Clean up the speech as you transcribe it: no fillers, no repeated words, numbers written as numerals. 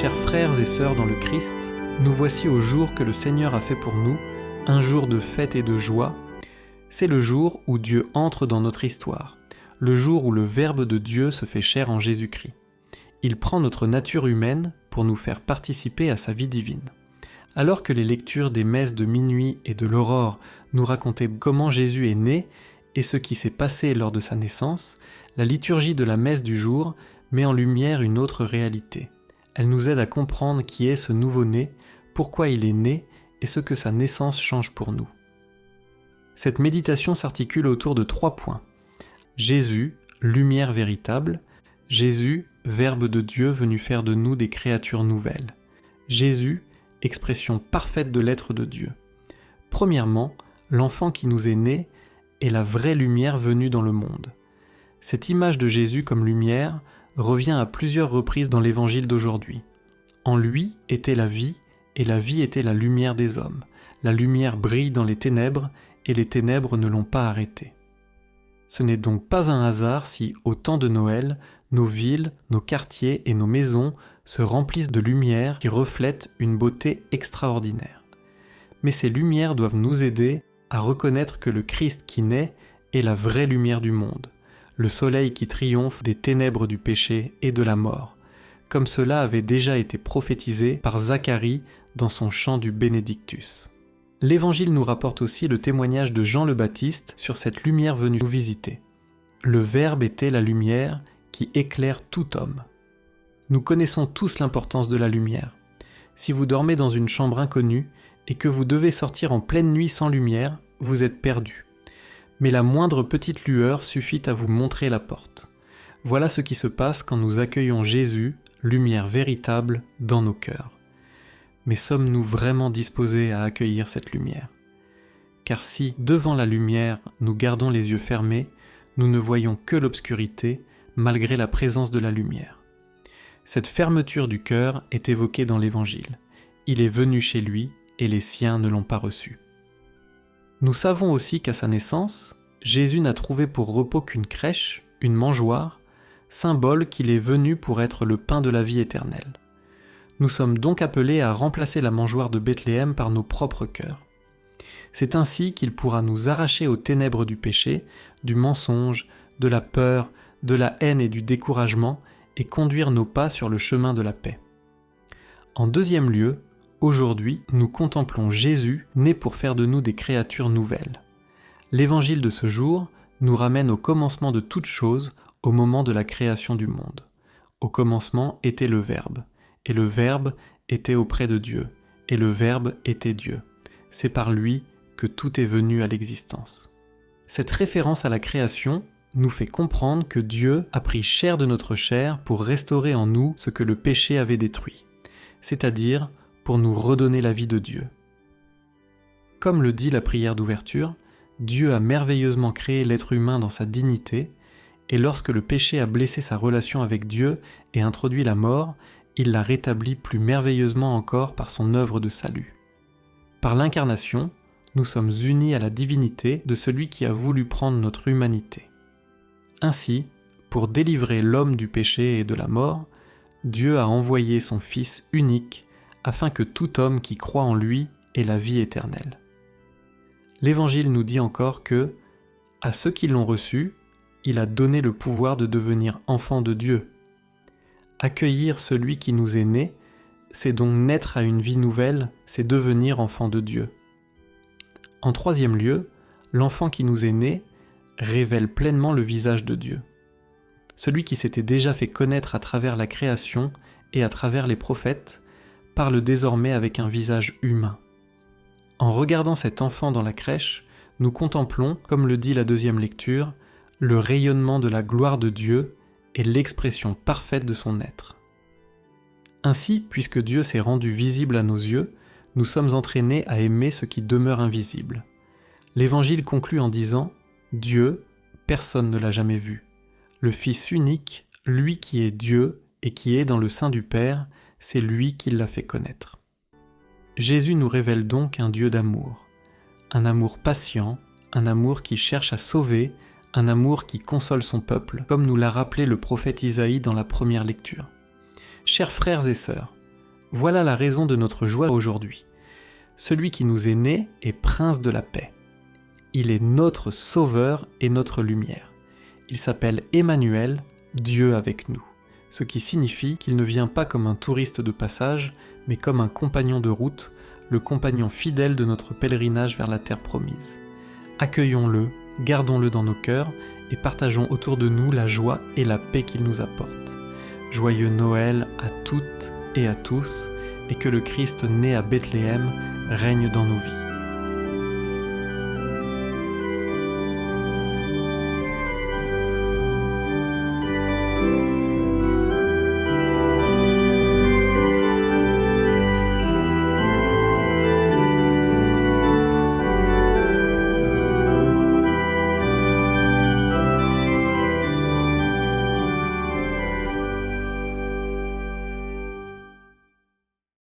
Chers frères et sœurs dans le Christ, nous voici au jour que le Seigneur a fait pour nous, un jour de fête et de joie. C'est le jour où Dieu entre dans notre histoire, le jour où le Verbe de Dieu se fait chair en Jésus-Christ. Il prend notre nature humaine pour nous faire participer à sa vie divine. Alors que les lectures des messes de minuit et de l'aurore nous racontaient comment Jésus est né et ce qui s'est passé lors de sa naissance, la liturgie de la messe du jour met en lumière une autre réalité. Elle nous aide à comprendre qui est ce nouveau-né, pourquoi il est né et ce que sa naissance change pour nous. Cette méditation s'articule autour de 3 points. Jésus, lumière véritable. Jésus, Verbe de Dieu venu faire de nous des créatures nouvelles. Jésus, expression parfaite de l'être de Dieu. Premièrement, l'enfant qui nous est né est la vraie lumière venue dans le monde. Cette image de Jésus comme lumière revient à plusieurs reprises dans l'évangile d'aujourd'hui. En lui était la vie, et la vie était la lumière des hommes. La lumière brille dans les ténèbres, et les ténèbres ne l'ont pas arrêtée. Ce n'est donc pas un hasard si, au temps de Noël, nos villes, nos quartiers et nos maisons se remplissent de lumière qui reflètent une beauté extraordinaire. Mais ces lumières doivent nous aider à reconnaître que le Christ qui naît est la vraie lumière du monde, le soleil qui triomphe des ténèbres du péché et de la mort, comme cela avait déjà été prophétisé par Zacharie dans son chant du Benedictus. L'Évangile nous rapporte aussi le témoignage de Jean le Baptiste sur cette lumière venue nous visiter. Le Verbe était la lumière qui éclaire tout homme. Nous connaissons tous l'importance de la lumière. Si vous dormez dans une chambre inconnue et que vous devez sortir en pleine nuit sans lumière, vous êtes perdu. Mais la moindre petite lueur suffit à vous montrer la porte. Voilà ce qui se passe quand nous accueillons Jésus, lumière véritable, dans nos cœurs. Mais sommes-nous vraiment disposés à accueillir cette lumière ? Car si, devant la lumière, nous gardons les yeux fermés, nous ne voyons que l'obscurité, malgré la présence de la lumière. Cette fermeture du cœur est évoquée dans l'Évangile. Il est venu chez lui, et les siens ne l'ont pas reçu. Nous savons aussi qu'à sa naissance, Jésus n'a trouvé pour repos qu'une crèche, une mangeoire, symbole qu'il est venu pour être le pain de la vie éternelle. Nous sommes donc appelés à remplacer la mangeoire de Bethléem par nos propres cœurs. C'est ainsi qu'il pourra nous arracher aux ténèbres du péché, du mensonge, de la peur, de la haine et du découragement et conduire nos pas sur le chemin de la paix. En deuxième lieu, aujourd'hui, nous contemplons Jésus, né pour faire de nous des créatures nouvelles. L'évangile de ce jour nous ramène au commencement de toutes choses, au moment de la création du monde. Au commencement était le Verbe, et le Verbe était auprès de Dieu, et le Verbe était Dieu. C'est par lui que tout est venu à l'existence. Cette référence à la création nous fait comprendre que Dieu a pris chair de notre chair pour restaurer en nous ce que le péché avait détruit, c'est-à-dire pour nous redonner la vie de Dieu. Comme le dit la prière d'ouverture, Dieu a merveilleusement créé l'être humain dans sa dignité, et lorsque le péché a blessé sa relation avec Dieu et introduit la mort, il l'a rétabli plus merveilleusement encore par son œuvre de salut. Par l'incarnation, nous sommes unis à la divinité de celui qui a voulu prendre notre humanité. Ainsi, pour délivrer l'homme du péché et de la mort, Dieu a envoyé son Fils unique afin que tout homme qui croit en lui ait la vie éternelle. L'Évangile nous dit encore que, à ceux qui l'ont reçu, il a donné le pouvoir de devenir enfants de Dieu. Accueillir celui qui nous est né, c'est donc naître à une vie nouvelle, c'est devenir enfant de Dieu. En troisième lieu, l'enfant qui nous est né révèle pleinement le visage de Dieu. Celui qui s'était déjà fait connaître à travers la création et à travers les prophètes, parle désormais avec un visage humain. En regardant cet enfant dans la crèche, nous contemplons, comme le dit la deuxième lecture, le rayonnement de la gloire de Dieu et l'expression parfaite de son être. Ainsi, puisque Dieu s'est rendu visible à nos yeux, nous sommes entraînés à aimer ce qui demeure invisible. L'Évangile conclut en disant « Dieu, personne ne l'a jamais vu. Le Fils unique, lui qui est Dieu et qui est dans le sein du Père, c'est lui qui l'a fait connaître. » Jésus nous révèle donc un Dieu d'amour. Un amour patient, un amour qui cherche à sauver, un amour qui console son peuple, comme nous l'a rappelé le prophète Isaïe dans la première lecture. Chers frères et sœurs, Voilà la raison de notre joie aujourd'hui. Celui qui nous est né est prince de la paix. Il est notre sauveur et notre lumière. Il s'appelle Emmanuel, Dieu avec nous, ce qui signifie qu'il ne vient pas comme un touriste de passage, mais comme un compagnon de route, le compagnon fidèle de notre pèlerinage vers la terre promise. Accueillons-le, gardons-le dans nos cœurs et partageons autour de nous la joie et la paix qu'il nous apporte. Joyeux Noël à toutes et à tous, et que le Christ né à Bethléem règne dans nos vies.